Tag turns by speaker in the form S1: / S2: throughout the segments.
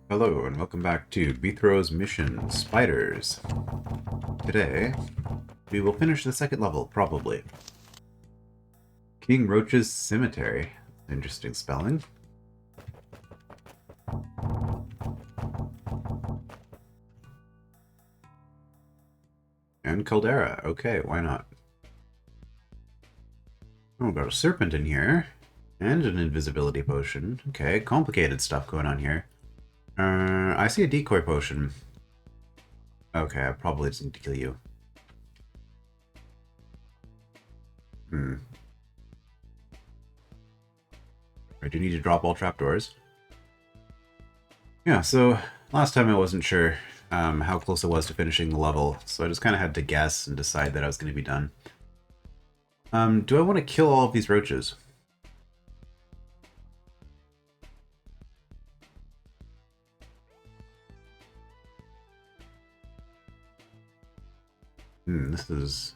S1: Hello and welcome back to Beethro's Mission Spiders. Today, we will finish the second level, probably. King Roach's Cemetery. Interesting spelling. And Caldera. Okay, why not? Oh, we've got a serpent in here. And an invisibility potion. Okay, complicated stuff going on here. I see a decoy potion. Okay, I probably just need to kill you. I do need to drop all trapdoors. Yeah, so last time I wasn't sure how close I was to finishing the level, so I just kind of had to guess and decide that I was going to be done. Do I want to kill all of these roaches? This is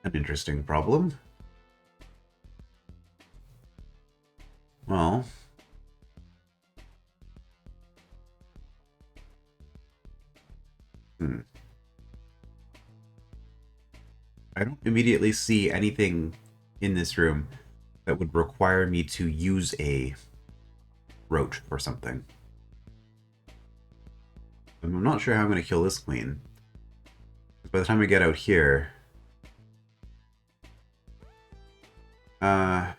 S1: an interesting problem. Well, I don't immediately see anything in this room that would require me to use a roach or something. I'm not sure how I'm going to kill this queen. By the time I get out here... I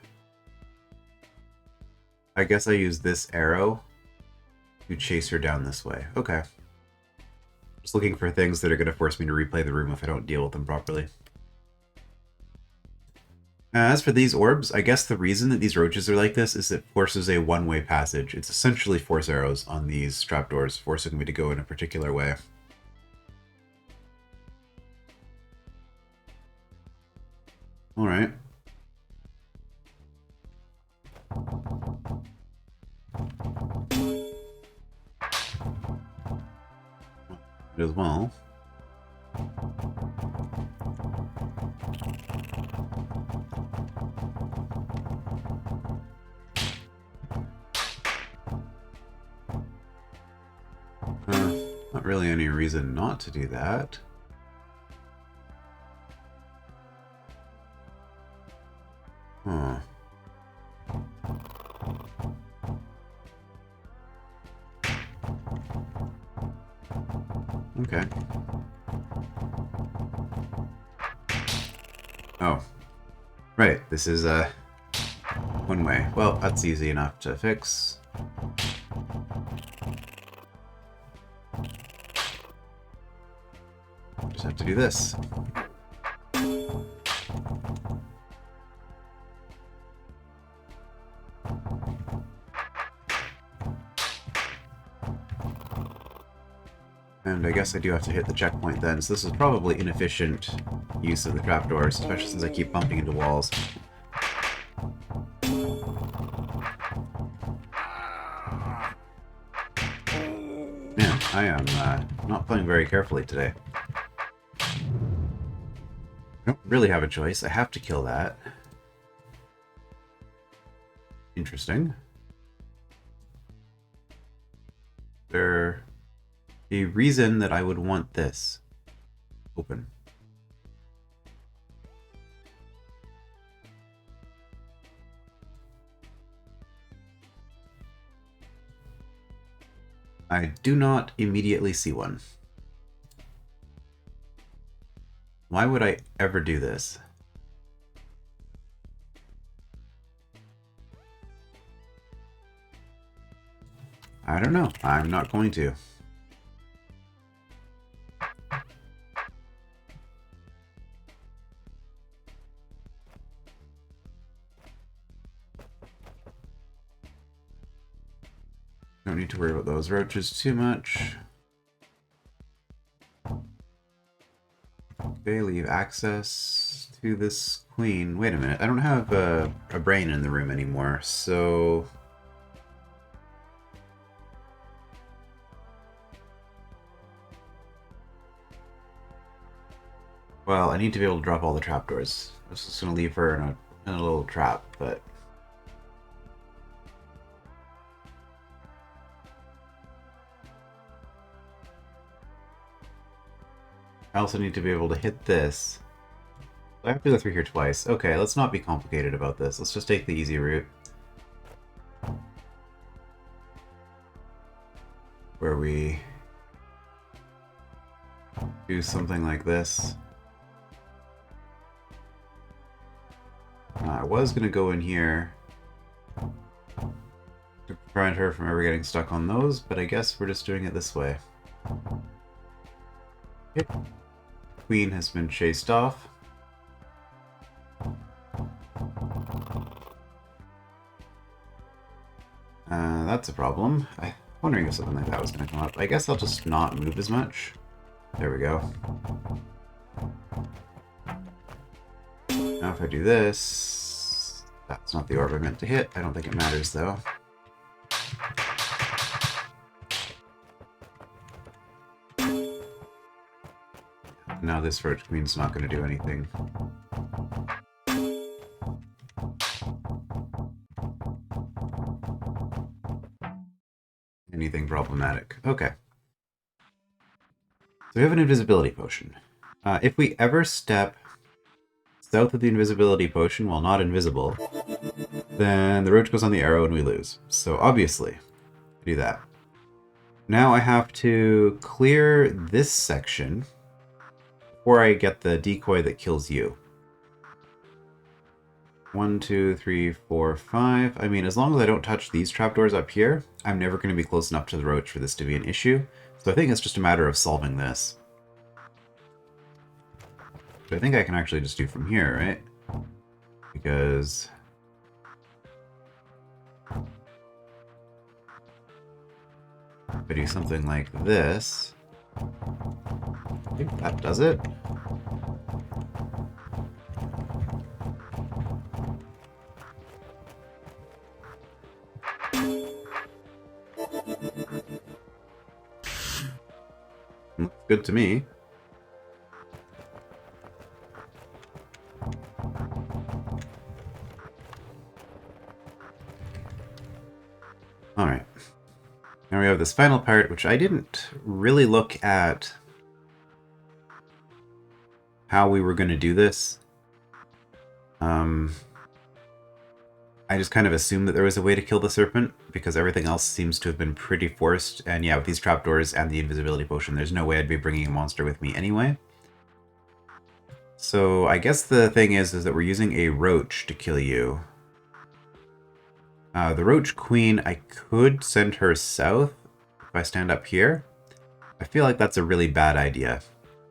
S1: guess I use this arrow to chase her down this way. Okay. Just looking for things that are going to force me to replay the room if I don't deal with them properly. As for these orbs, I guess the reason that these roaches are like this is it forces a one-way passage. It's essentially force arrows on these trapdoors, forcing me to go in a particular way. Alright. As well. Not really any reason not to do that. Huh. Okay. Oh. Right, this is one way. Well, that's easy enough to fix. Just have to do this. And I guess I do have to hit the checkpoint then, so this is probably inefficient use of the trapdoors, especially since I keep bumping into walls. Man, I am not playing very carefully today. I don't really have a choice. I have to kill that. Interesting. There a reason that I would want this open? I do not immediately see one. Why would I ever do this? I don't know. I'm not going to. Don't need to worry about those roaches too much. Okay, leave access to this queen. Wait a minute, I don't have a brain in the room anymore, so... Well, I need to be able to drop all the trapdoors. I was just going to leave her in a little trap, but... I also need to be able to hit this. I have to go through here twice. Okay, let's not be complicated about this. Let's just take the easy route. Where we do something like this. I was going to go in here to prevent her from ever getting stuck on those, but I guess we're just doing it this way. Okay. Queen has been chased off. That's a problem. I'm wondering if something like that was going to come up. I guess I'll just not move as much. There we go. Now if I do this... That's not the orb I meant to hit. I don't think it matters, though. Now this Roach Queen's not going to do anything. Anything problematic. Okay. So we have an invisibility potion. If we ever step south of the invisibility potion while not invisible, then the roach goes on the arrow and we lose. So obviously, do that. Now I have to clear this section before I get the decoy that kills you. 1, 2, 3, 4, 5. I mean, as long as I don't touch these trapdoors up here, I'm never going to be close enough to the roach for this to be an issue. So I think it's just a matter of solving this. But I think I can actually just do from here, right? Because... if I do something like this... I think that does it. Looks good to me. Alright. Now we have this final part, which I didn't really look at how we were going to do this. I just kind of assumed that there was a way to kill the serpent, because everything else seems to have been pretty forced. And yeah, with these trapdoors and the invisibility potion, there's no way I'd be bringing a monster with me anyway. So I guess the thing is that we're using a roach to kill you. The Roach Queen, I could send her south if I stand up here. I feel like that's a really bad idea,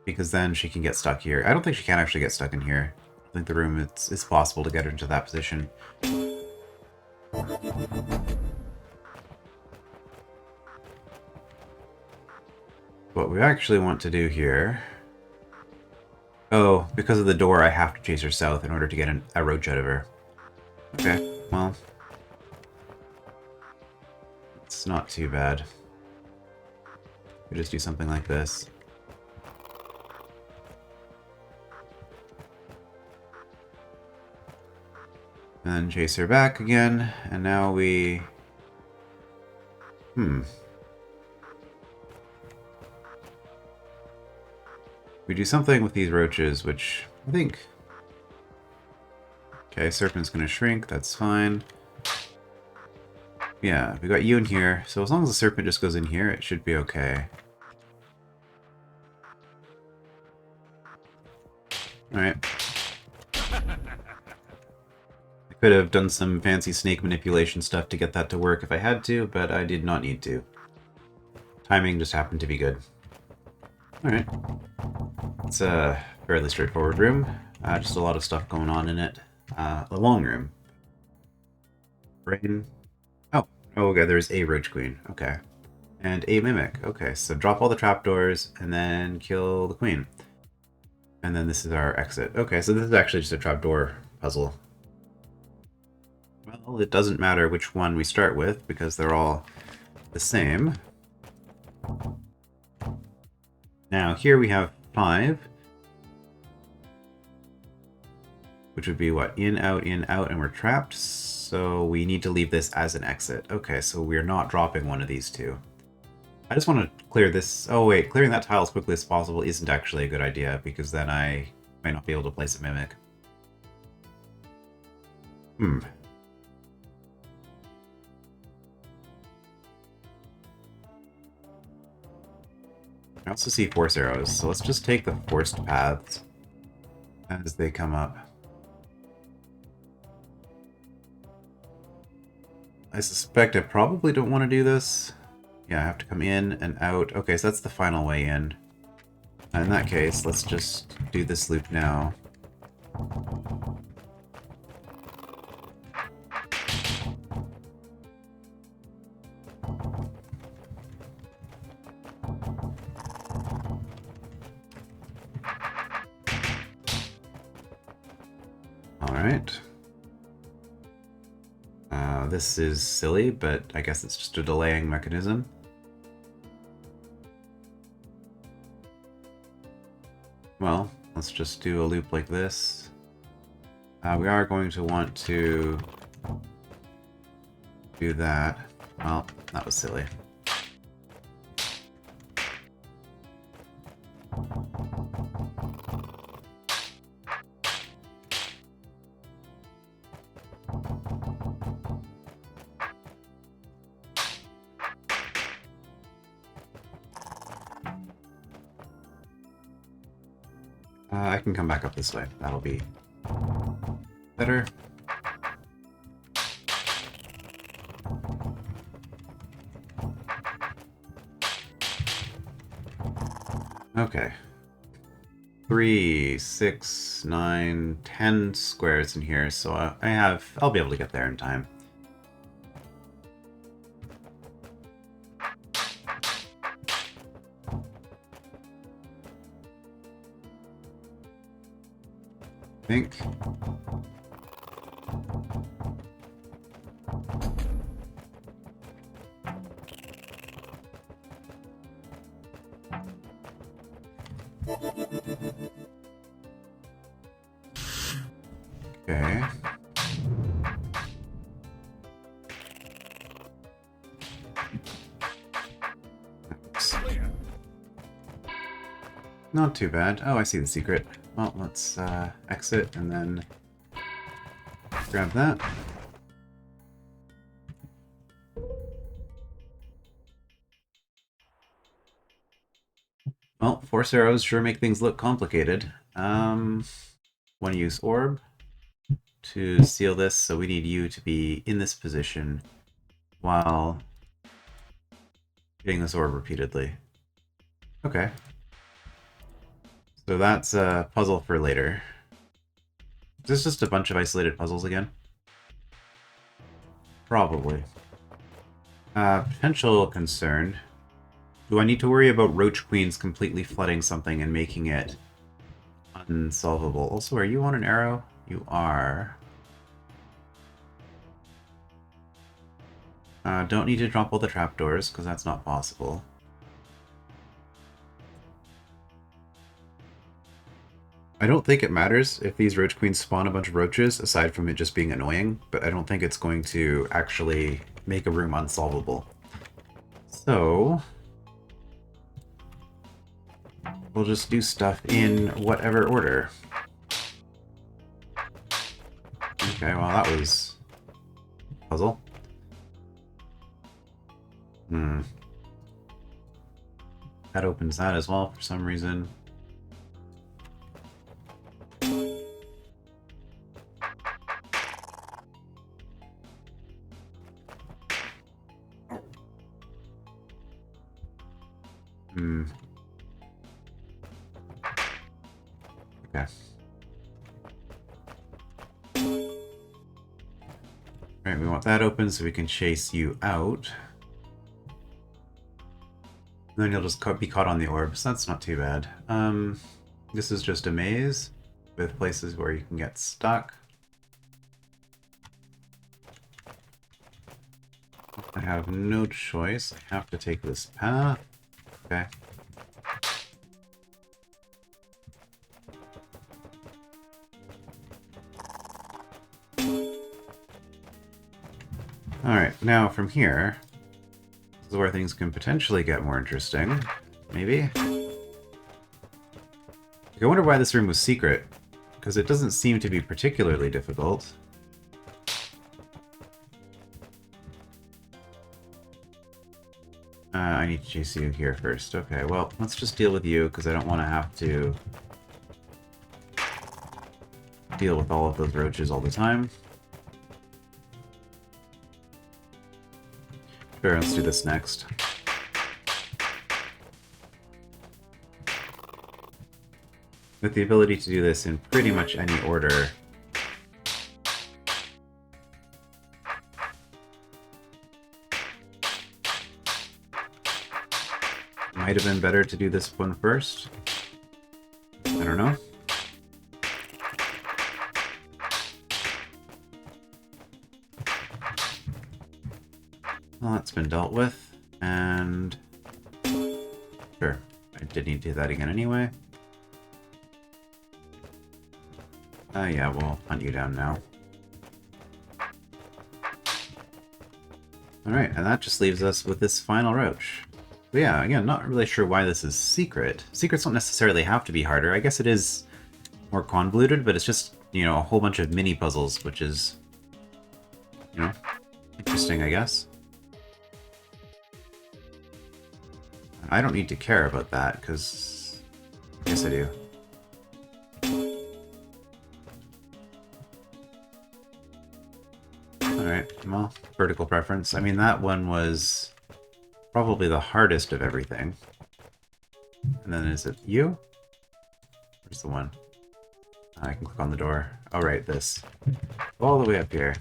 S1: because then she can get stuck here. I don't think she can actually get stuck in here. I think the room, it's possible to get her into that position. What we actually want to do here... Oh, because of the door, I have to chase her south in order to get a roach out of her. Okay, well... it's not too bad. We just do something like this. And then chase her back again, and now we... We do something with these roaches, which I think... Okay, serpent's gonna shrink, that's fine. Yeah, we got you in here, so as long as the serpent just goes in here, it should be okay. Alright. I could have done some fancy snake manipulation stuff to get that to work if I had to, but I did not need to. Timing just happened to be good. Alright. It's a fairly straightforward room. Just a lot of stuff going on in it. A long room. Brain. Oh, okay, there's a Roach Queen. Okay. And a Mimic. Okay, so drop all the trapdoors and then kill the Queen. And then this is our exit. Okay, so this is actually just a trapdoor puzzle. Well, it doesn't matter which one we start with because they're all the same. Now, here we have 5. Which would be what? In, out, and we're trapped. So we need to leave this as an exit. Okay, so we're not dropping one of these two. I just want to clear this. Oh wait, clearing that tile as quickly as possible isn't actually a good idea, because then I might not be able to place a mimic. I also see force arrows, so let's just take the forced paths as they come up. I suspect I probably don't want to do this. Yeah, I have to come in and out. Okay, so that's the final way in. In that case, let's just do this loop now. Alright. This is silly, but I guess it's just a delaying mechanism. Well, let's just do a loop like this. We are going to want to do that. Well, that was silly. I can come back up this way. That'll be better. Okay. 3, 6, 9, 10 squares in here, so I'll be able to get there in time. I think. Okay. Not too bad. Oh, I see the secret. Well, let's exit and then grab that. Well, force arrows sure make things look complicated. Want to use orb to seal this, so we need you to be in this position while hitting this orb repeatedly. Okay. So that's a puzzle for later. Is this just a bunch of isolated puzzles again? Probably. Potential concern. Do I need to worry about Roach Queens completely flooding something and making it unsolvable? Also, are you on an arrow? You are. Don't need to drop all the trapdoors, because that's not possible. I don't think it matters if these Roach Queens spawn a bunch of roaches, aside from it just being annoying, but I don't think it's going to actually make a room unsolvable. So we'll just do stuff in whatever order. Okay, well that was a puzzle. That opens that as well for some reason. Okay. Right, we want that open so we can chase you out. And then you'll just be caught on the orbs. That's not too bad. This is just a maze with places where you can get stuck. I have no choice. I have to take this path. Okay. Alright, now from here, This is where things can potentially get more interesting. Maybe? I wonder why this room was secret, because it doesn't seem to be particularly difficult. I need to chase you here first. Okay, well, let's just deal with you, because I don't want to have to deal with all of those roaches all the time. Sure, let's do this next. With the ability to do this in pretty much any order. Might have been better to do this one first. I don't know. Well, that's been dealt with, and sure, I did need to do that again anyway. Yeah, we'll hunt you down now. Alright, and that just leaves us with this final roach. But yeah, again, not really sure why this is secret. Secrets don't necessarily have to be harder. I guess it is more convoluted, but it's just, you know, a whole bunch of mini puzzles, which is, you know, interesting, I guess. I don't need to care about that, because yes, I do. Alright, well, vertical preference. I mean, that one was probably the hardest of everything. And then is it you? Where's the one? I can click on the door. Oh, right, this. All the way up here.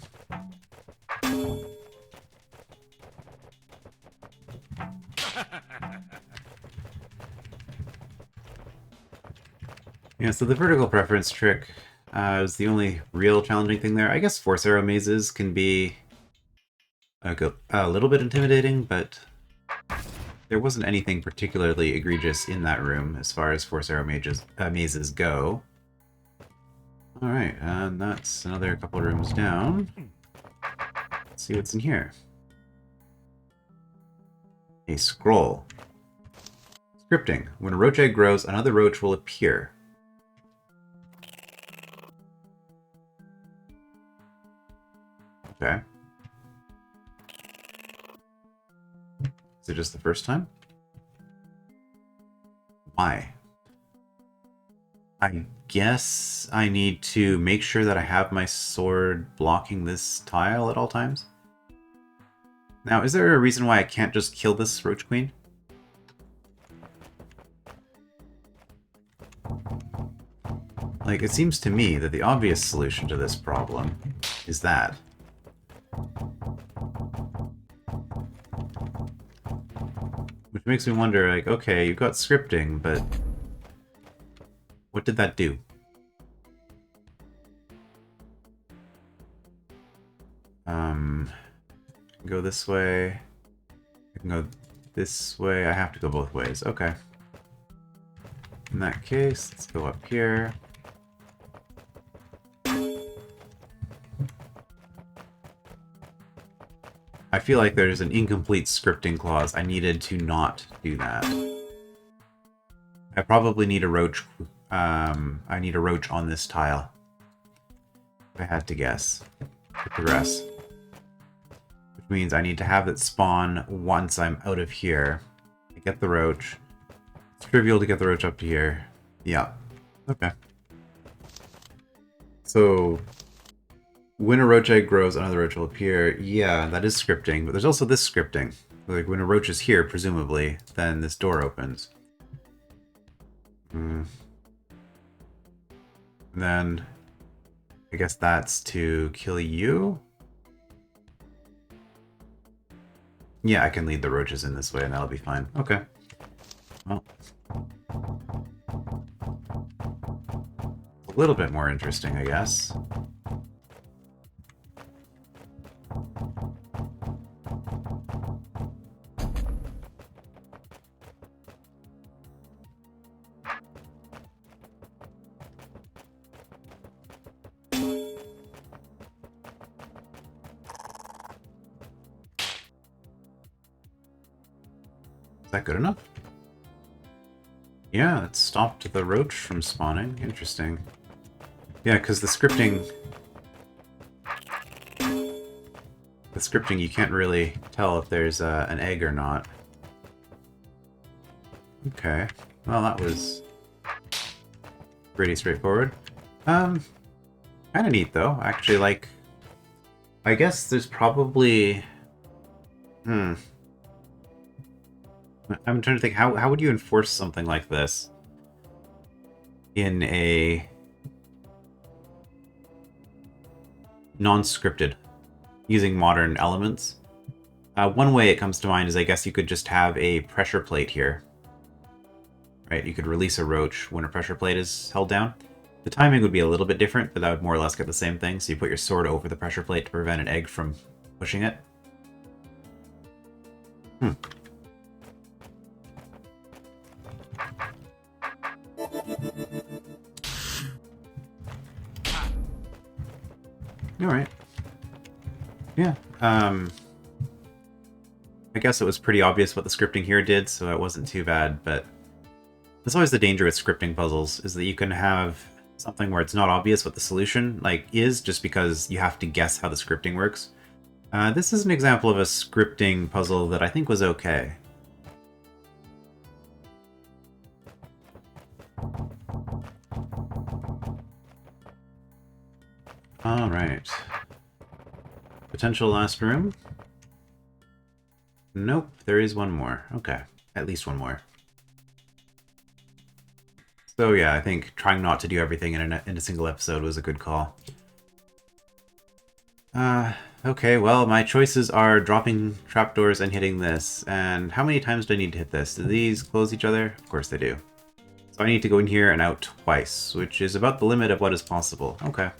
S1: Yeah, so the vertical preference trick is the only real challenging thing there. I guess force arrow mazes can be a little bit intimidating, but there wasn't anything particularly egregious in that room as far as force arrow mazes go. Alright, and that's another couple rooms down. Let's see what's in here. A scroll. Scripting. When a roach egg grows, another roach will appear. Okay. Is it just the first time? Why? I guess I need to make sure that I have my sword blocking this tile at all times. Now, is there a reason why I can't just kill this Roach Queen? Like, it seems to me that the obvious solution to this problem is that. Which makes me wonder, like, okay, you've got scripting, but what did that do? Go this way. I can go this way. I have to go both ways. Okay. In that case, let's go up here. I feel like there's an incomplete scripting clause. I needed to not do that. I probably need a roach. I need a roach on this tile. If I had to guess. To progress. Which means I need to have it spawn once I'm out of here. I get the roach. It's trivial to get the roach up to here. Yeah. Okay. So when a roach egg grows, another roach will appear. Yeah, that is scripting, but there's also this scripting. Like, when a roach is here, presumably, then this door opens. And then, I guess that's to kill you? Yeah, I can lead the roaches in this way, and that'll be fine. Okay. Well. A little bit more interesting, I guess. Is that good enough? Yeah, it stopped the roach from spawning. Interesting. Yeah, because the scripting, you can't really tell if there's an egg or not. Okay. Well, that was pretty straightforward. Kind of neat, though. Actually, like, I guess there's probably... I'm trying to think, how would you enforce something like this in a non-scripted, using modern elements? One way it comes to mind is I guess you could just have a pressure plate here. Right, you could release a roach when a pressure plate is held down. The timing would be a little bit different, but that would more or less get the same thing. So you put your sword over the pressure plate to prevent an egg from pushing it. Alright. Yeah, I guess it was pretty obvious what the scripting here did, so it wasn't too bad, but that's always the danger with scripting puzzles, is that you can have something where it's not obvious what the solution is, just because you have to guess how the scripting works. This is an example of a scripting puzzle that I think was okay. Alright. Potential last room? Nope, there is one more. Okay, at least one more. So yeah, I think trying not to do everything in a single episode was a good call. Okay, well, my choices are dropping trapdoors and hitting this. And how many times do I need to hit this? Do these close each other? Of course they do. So I need to go in here and out twice, which is about the limit of what is possible. Okay.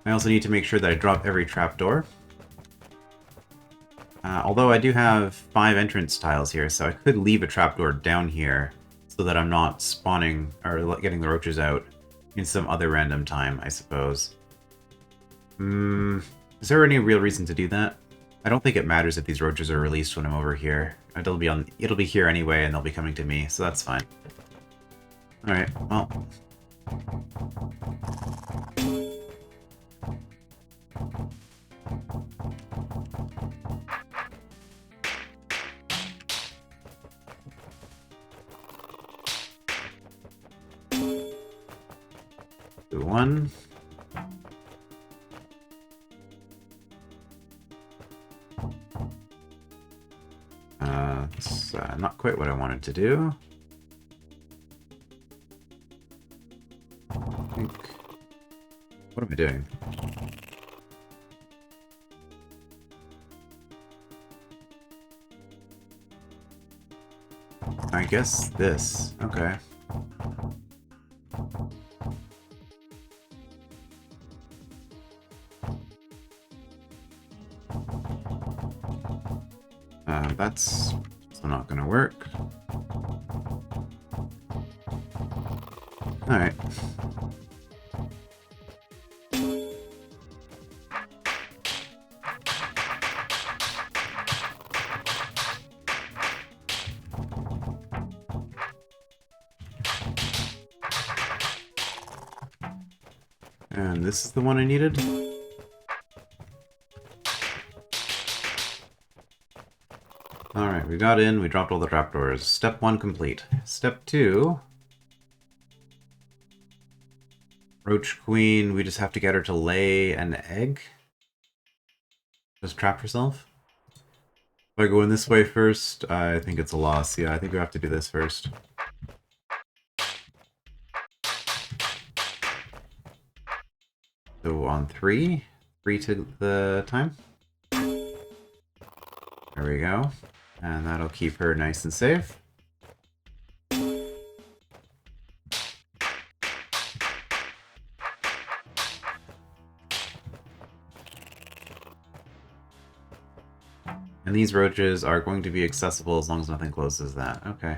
S1: I also need to make sure that I drop every trapdoor. Although I do have 5 entrance tiles here, so I could leave a trapdoor down here so that I'm not spawning or getting the roaches out in some other random time, I suppose. Is there any real reason to do that? I don't think it matters if these roaches are released when I'm over here. It'll be here anyway, and they'll be coming to me, so that's fine. Alright, well... do one. It's not quite what I wanted to do. I think... What am I doing? I guess this. Okay. That's also not gonna work. Alright. And this is the one I needed? Alright, we got in, we dropped all the trapdoors. Step 1 complete. Step 2... Roach Queen, we just have to get her to lay an egg? Just trap herself? If I go in this way first, I think it's a loss. Yeah, I think we have to do this first. So on 3 to the time. There we go. And that'll keep her nice and safe. And these roaches are going to be accessible as long as nothing closes that. Okay.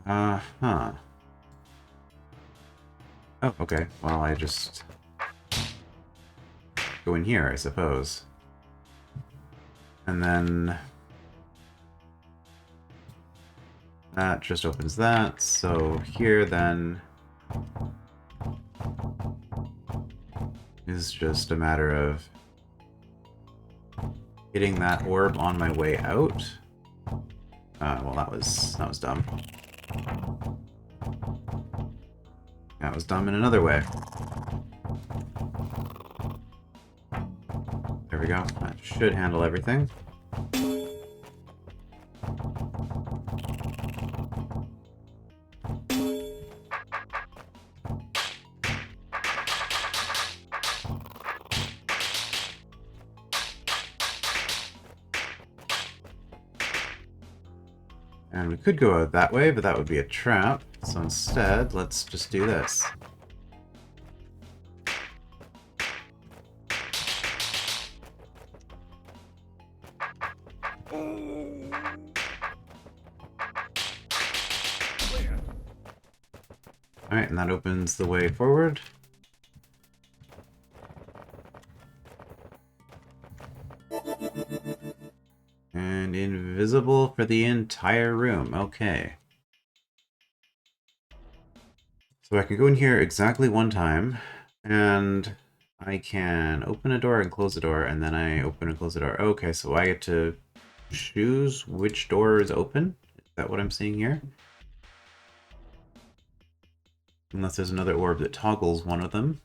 S1: Huh. Oh, okay. Well, I just go in here, I suppose. And then... That just opens that. So here then is just a matter of getting that orb on my way out. Well, that was dumb. That was dumb in another way. There we go. That should handle everything. And we could go out that way, but that would be a trap. So instead, let's just do this. Alright, and that opens the way forward. And invisible for the entire room. Okay. So I can go in here exactly one time, and I can open a door and close a door, and then I open and close a door. Okay, so I get to choose which door is open? Is that what I'm seeing here? Unless there's another orb that toggles one of them.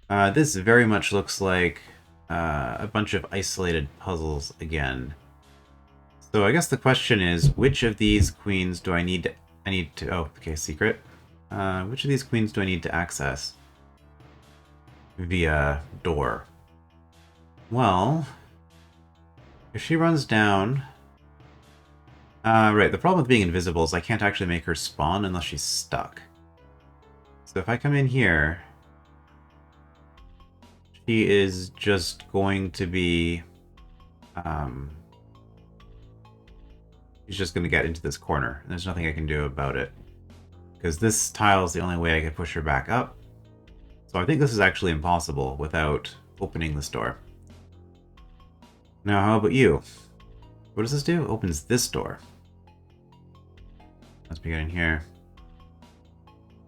S1: This very much looks like a bunch of isolated puzzles again. So I guess the question is, which of these queens do I need to... Oh, okay, secret. Which of these queens do I need to access via door? Well, if she runs down... right, the problem with being invisible is I can't actually make her spawn unless she's stuck. So if I come in here, she is just going to be... she's just going to get into this corner. And there's nothing I can do about it. Because this tile is the only way I could push her back up. So I think this is actually impossible without opening this door. Now, how about you? What does this do? Opens this door. Let's be getting here.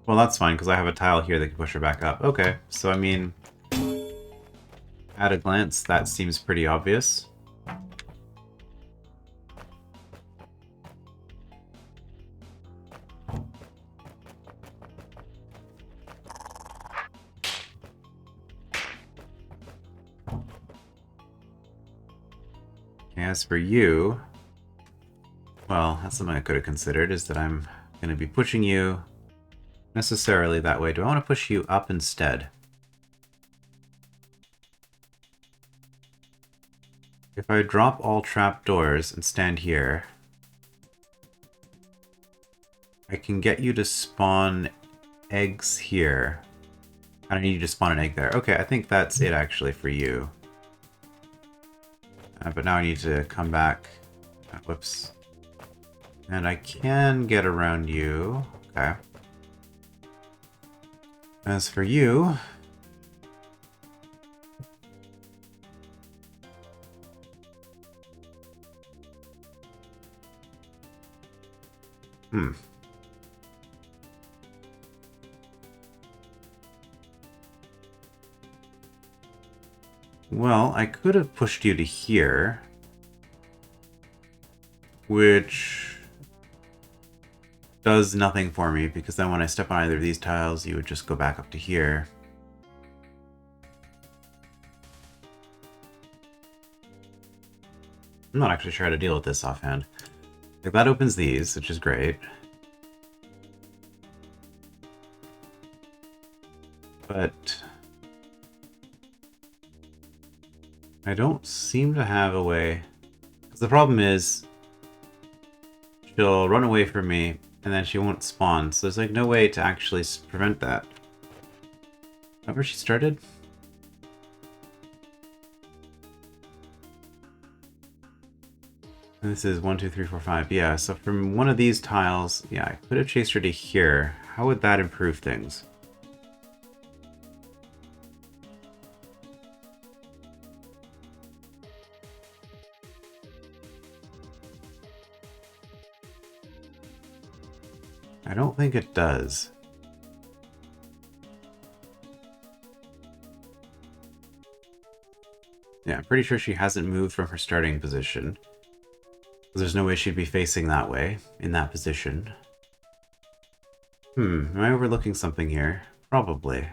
S1: Well, that's fine, because I have a tile here that can push her back up. Okay, so I mean, at a glance, that seems pretty obvious. As for you, well, that's something I could have considered, is that I'm going to be pushing you necessarily that way. Do I want to push you up instead? If I drop all trapdoors and stand here, I can get you to spawn eggs here. I need you to spawn an egg there. Okay, I think that's it actually for you. But now I need to come back. Whoops. And I can get around you. Okay. As for you... Well, I could have pushed you to here, which does nothing for me, because then when I step on either of these tiles, you would just go back up to here. I'm not actually sure how to deal with this offhand. Like, that opens these, which is great. But I don't seem to have a way. Because the problem is, she'll run away from me, and then she won't spawn. So there's like no way to actually prevent that. Is that where she started? And this is 1, 2, 3, 4, 5. Yeah, so from one of these tiles, yeah, I could have chased her to here. How would that improve things? I don't think it does. Yeah, I'm pretty sure she hasn't moved from her starting position. There's no way she'd be facing that way, in that position. Am I overlooking something here? Probably.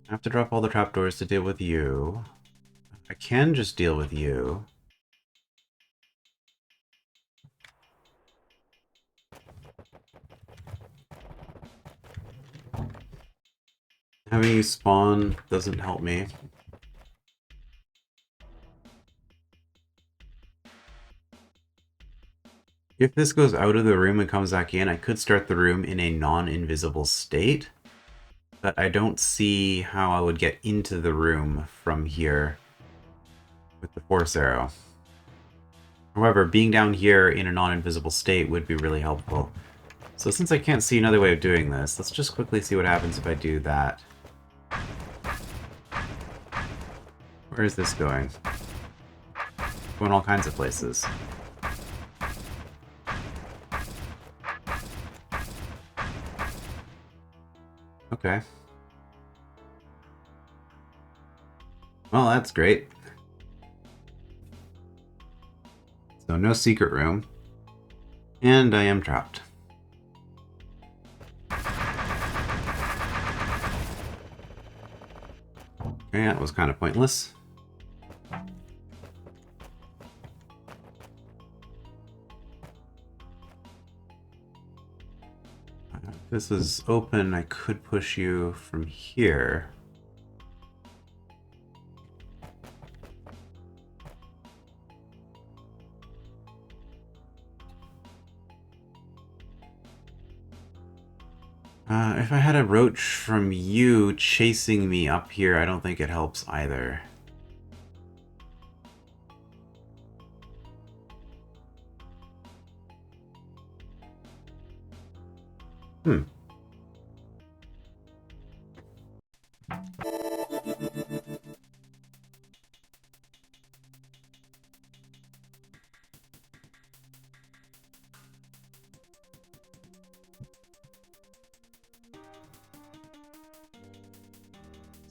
S1: I have to drop all the trapdoors to deal with you. I can just deal with you. Having you spawn doesn't help me. If this goes out of the room and comes back in, I could start the room in a non-invisible state. But I don't see how I would get into the room from here with the force arrow. However, being down here in a non-invisible state would be really helpful. So since I can't see another way of doing this, let's just quickly see what happens if I do that. Where is this going? Going all kinds of places. Okay. Well, that's great. So no secret room. And I am trapped. Okay, that was kind of pointless. If this was open, I could push you from here. If I had a roach from you chasing me up here, I don't think it helps either.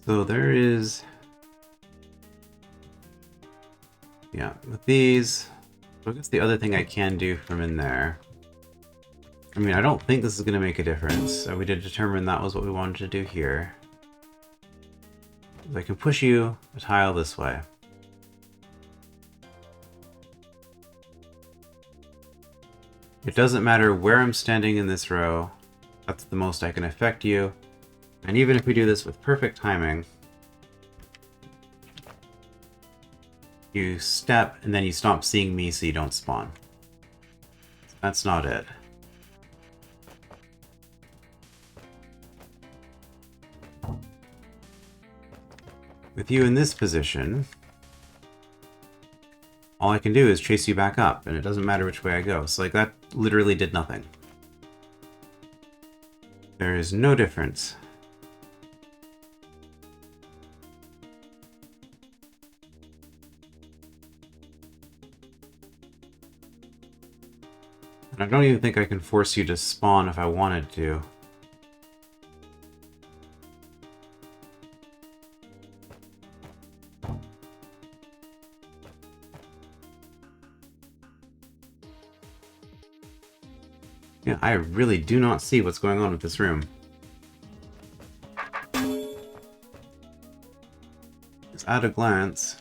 S1: So there is... Yeah, with these... So I guess the other thing I can do from in there... I mean, I don't think this is going to make a difference. We did determine that was what we wanted to do here. I can push you a tile this way. It doesn't matter where I'm standing in this row. That's the most I can affect you. And even if we do this with perfect timing, you step and then you stop seeing me so you don't spawn. That's not it. With you in this position, all I can do is chase you back up, and it doesn't matter which way I go. So like that literally did nothing. There is no difference. And I don't even think I can force you to spawn if I wanted to. Yeah, I really do not see what's going on with this room. Just at a glance,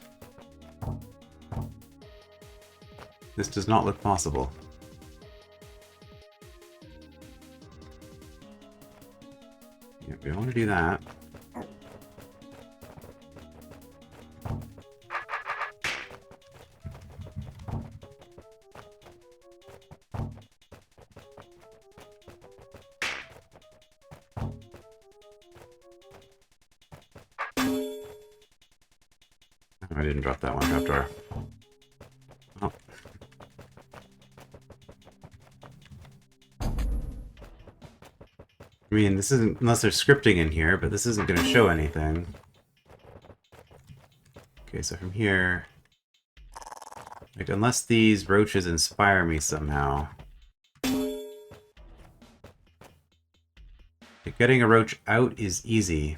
S1: this does not look possible. Yeah, we want to do that. I didn't drop that one trapdoor. Oh. I mean, this isn't, unless there's scripting in here, but this isn't going to show anything. Okay, so from here... Like, unless these roaches inspire me somehow. Like, getting a roach out is easy.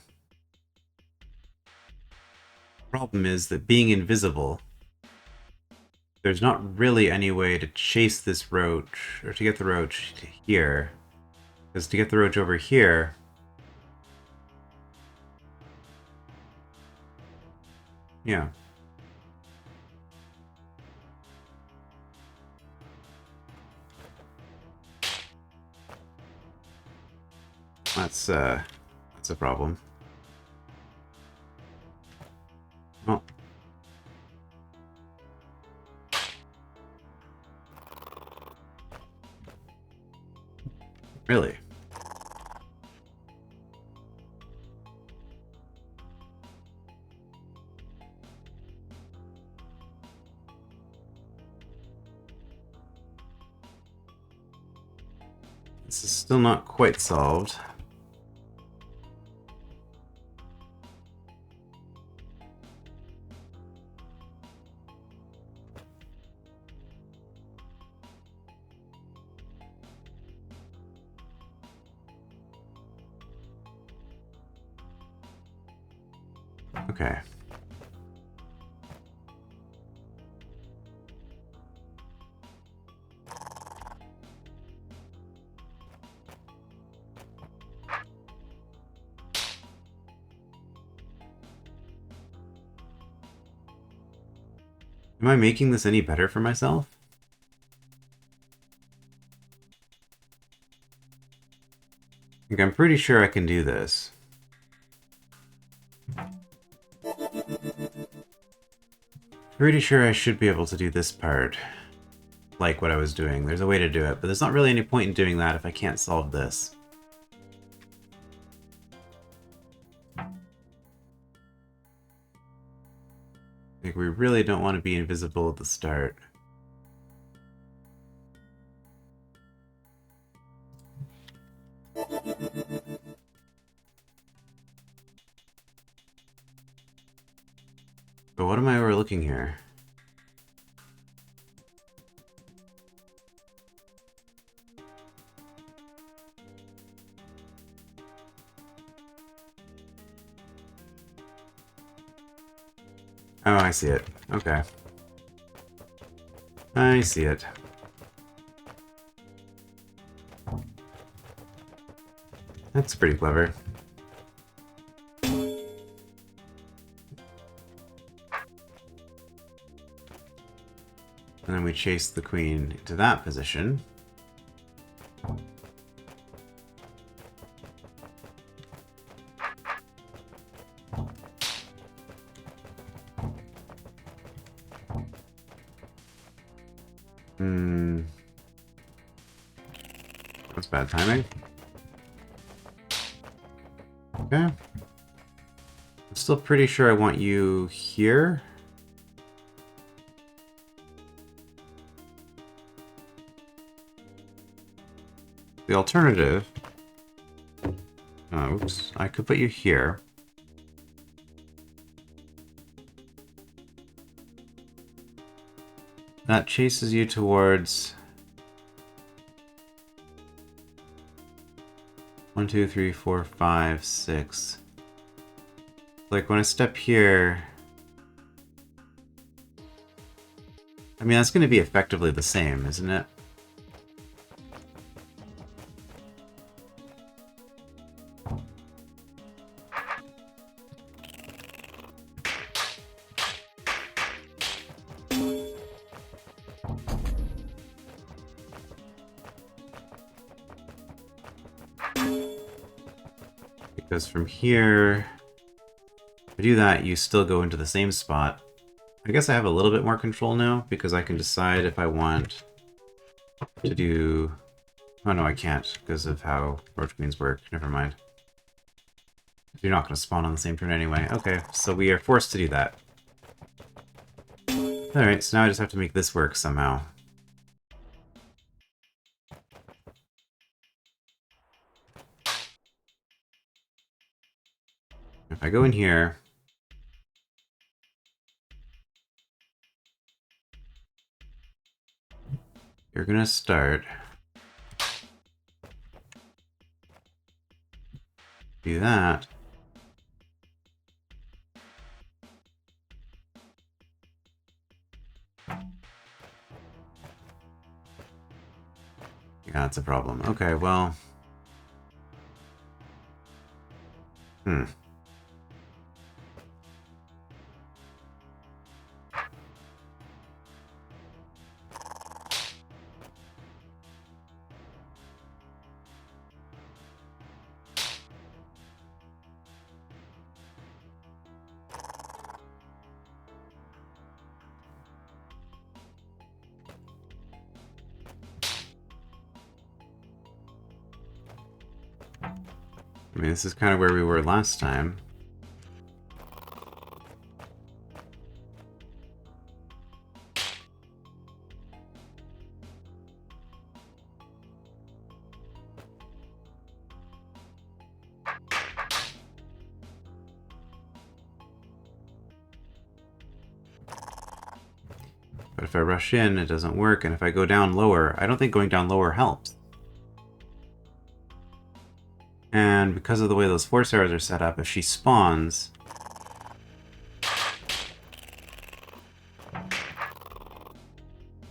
S1: Problem is that being invisible, there's not really any way to chase this roach, or to get the roach to here. Because to get the roach over here... Yeah. That's a problem. Well... Really? This is still not quite solved. Okay. Am I making this any better for myself? Like, I'm pretty sure I can do this. Pretty sure I should be able to do this part. Like what I was doing. There's a way to do it, but there's not really any point in doing that if I can't solve this. Like, we really don't want to be invisible at the start. But what am I overlooking here? Oh, I see it. Okay. I see it. That's pretty clever. And then we chase the queen into that position. That's bad timing. Okay. I'm still pretty sure I want you here. The alternative... Oh, oops. I could put you here. That chases you towards... 1, 2, 3, 4, 5, 6. Like, when I step here... I mean, that's going to be effectively the same, isn't it? Because from here, if I do that, you still go into the same spot. I guess I have a little bit more control now, because I can decide if I want to do... Oh no, I can't, because of how roach queens work. Never mind. You're not going to spawn on the same turn anyway. Okay, so we are forced to do that. Alright, so now I just have to make this work somehow. If I go in here... You're gonna start. Do that. Yeah, that's a problem. Okay, well... Hmm. I mean, this is kind of where we were last time. But if I rush in, it doesn't work, and if I go down lower, I don't think going down lower helps. And because of the way those force arrows are set up, if she spawns...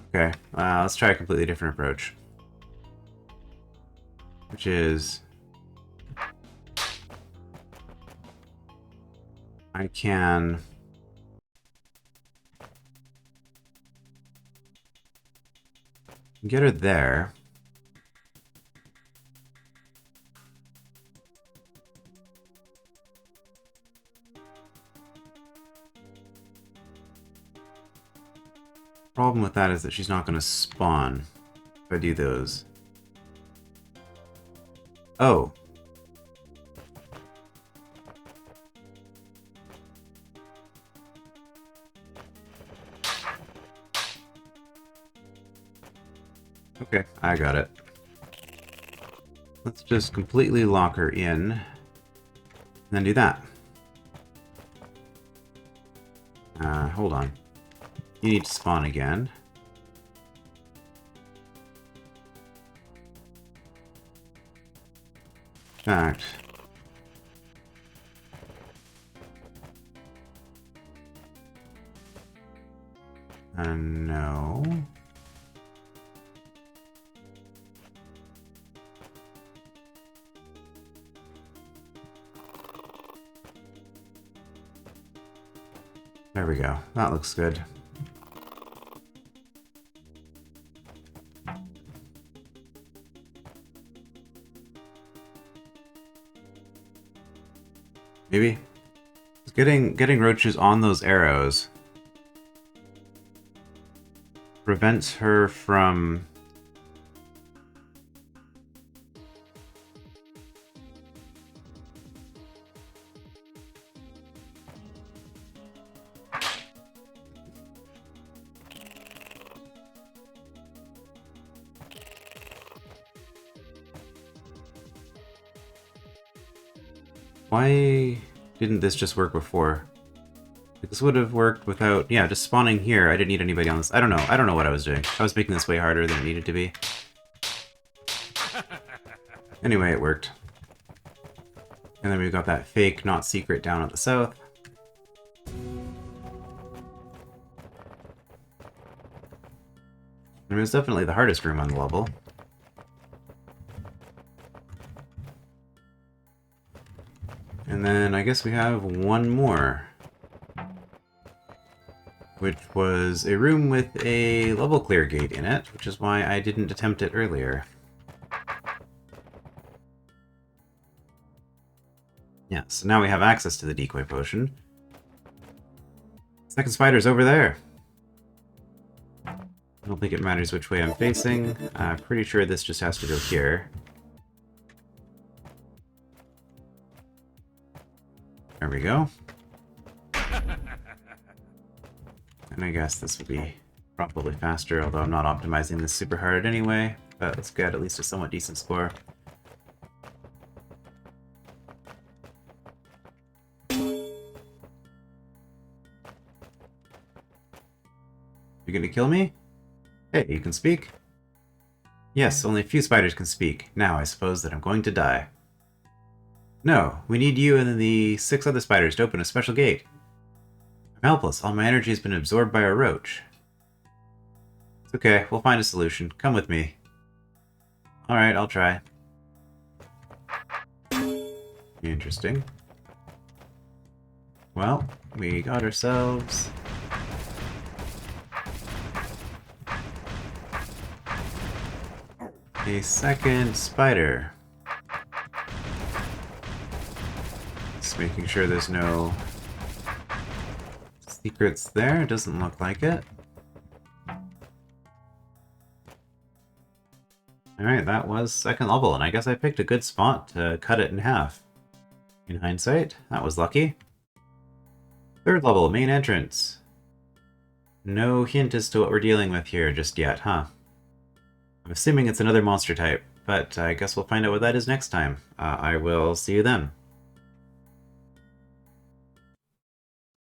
S1: Okay, let's try a completely different approach. Which is... I can... get her there. Problem with that is that she's not going to spawn if I do those. Oh. Okay, I got it. Let's just completely lock her in, and then do that. Hold on. You need to spawn again. In fact... no... There we go. That looks good. Maybe? Getting roaches on those arrows prevents her from... Why didn't this just work before? This would have worked without... Yeah, just spawning here. I didn't need anybody on this. I don't know. I don't know what I was doing. I was making this way harder than it needed to be. Anyway, it worked. And then we've got that fake, not secret down at the south. I mean, it's definitely the hardest room on the level. And then I guess we have one more. Which was a room with a level clear gate in it, which is why I didn't attempt it earlier. Yeah, so now we have access to the decoy potion. Second spider's over there. I don't think it matters which way I'm facing. I'm pretty sure this just has to go here. There we go. And I guess this would be probably faster, although I'm not optimizing this super hard anyway. But let's get at least a somewhat decent score. You gonna kill me? Hey, you can speak? Yes, only a few spiders can speak. Now I suppose that I'm going to die. No, we need you and the 6 other spiders to open a special gate. I'm helpless. All my energy has been absorbed by a roach. It's okay, we'll find a solution. Come with me. Alright, I'll try. Interesting. Well, we got ourselves a second spider. Just making sure there's no secrets there. Doesn't look like it. Alright, that was second level, and I guess I picked a good spot to cut it in half. In hindsight, that was lucky. Third level, main entrance. No hint as to what we're dealing with here just yet, huh? I'm assuming it's another monster type, but I guess we'll find out what that is next time. I will see you then.